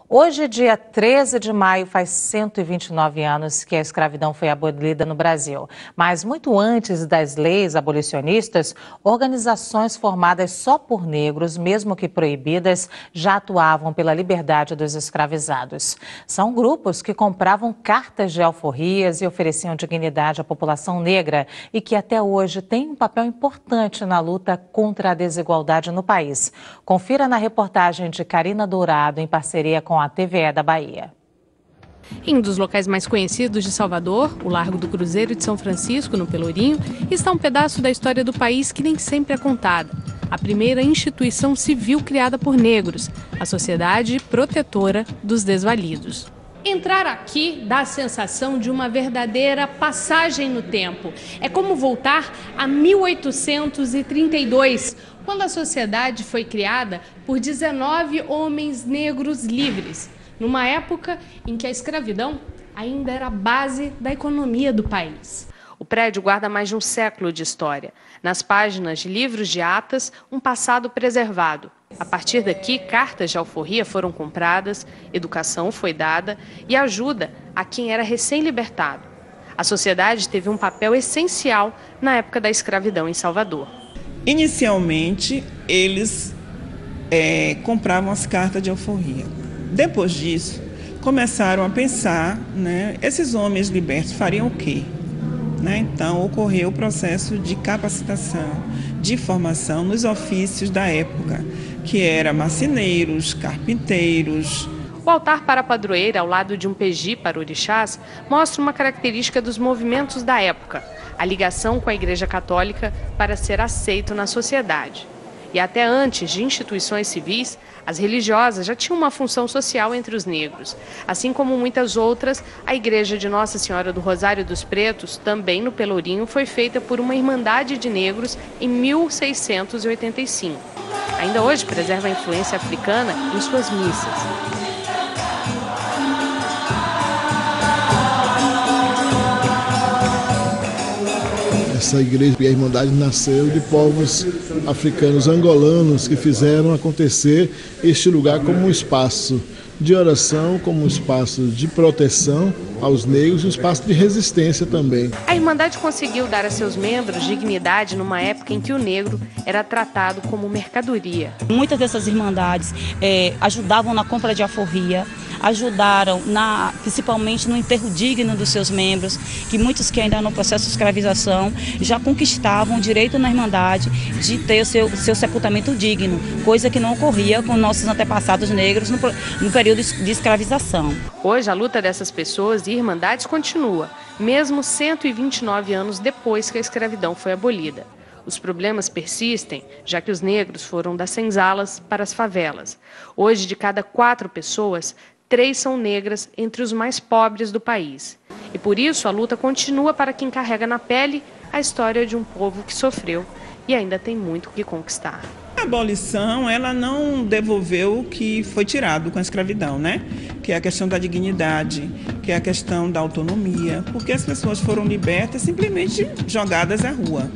Hoje, dia 13 de maio, faz 129 anos que a escravidão foi abolida no Brasil. Mas muito antes das leis abolicionistas, organizações formadas só por negros, mesmo que proibidas, já atuavam pela liberdade dos escravizados. São grupos que compravam cartas de alforrias e ofereciam dignidade à população negra e que até hoje têm um papel importante na luta contra a desigualdade no país. Confira na reportagem de Karina Dourado, em parceria com a TVE da Bahia. Em um dos locais mais conhecidos de Salvador, o Largo do Cruzeiro de São Francisco, no Pelourinho, está um pedaço da história do país que nem sempre é contada. A primeira instituição civil criada por negros, a Sociedade Protetora dos Desvalidos. Entrar aqui dá a sensação de uma verdadeira passagem no tempo. É como voltar a 1832, quando a sociedade foi criada por 19 homens negros livres, numa época em que a escravidão ainda era a base da economia do país. O prédio guarda mais de um século de história. Nas páginas de livros de atas, um passado preservado. A partir daqui, cartas de alforria foram compradas, educação foi dada e ajuda a quem era recém-libertado. A sociedade teve um papel essencial na época da escravidão em Salvador. Inicialmente, eles compravam as cartas de alforria. Depois disso, começaram a pensar, esses homens libertos fariam o quê? Então, ocorreu o processo de capacitação, de formação nos ofícios da época, que eram marceneiros, carpinteiros. O altar para a padroeira, ao lado de um peji para orixás, mostra uma característica dos movimentos da época, a ligação com a Igreja Católica para ser aceito na sociedade. E até antes de instituições civis, as religiosas já tinham uma função social entre os negros. Assim como muitas outras, a Igreja de Nossa Senhora do Rosário dos Pretos, também no Pelourinho, foi feita por uma irmandade de negros em 1685. Ainda hoje preserva a influência africana em suas missas. Essa igreja e a Irmandade nasceu de povos africanos angolanos que fizeram acontecer este lugar como um espaço de oração, como um espaço de proteção aos negros e um espaço de resistência também. A Irmandade conseguiu dar a seus membros dignidade numa época em que o negro era tratado como mercadoria. Muitas dessas irmandades ajudavam na compra de alforria, ajudaram principalmente no enterro digno dos seus membros, que muitos que ainda no processo de escravização já conquistavam o direito na Irmandade de ter o seu sepultamento digno, coisa que não ocorria com nossos antepassados negros no período de escravização. Hoje a luta dessas pessoas e irmandades continua, mesmo 129 anos depois que a escravidão foi abolida. Os problemas persistem, já que os negros foram das senzalas para as favelas. Hoje, de cada 4 pessoas, 3 são negras entre os mais pobres do país. E por isso a luta continua para quem carrega na pele a história de um povo que sofreu e ainda tem muito que conquistar. A abolição, ela não devolveu o que foi tirado com a escravidão, Que é a questão da dignidade, que é a questão da autonomia, porque as pessoas foram libertas simplesmente jogadas à rua.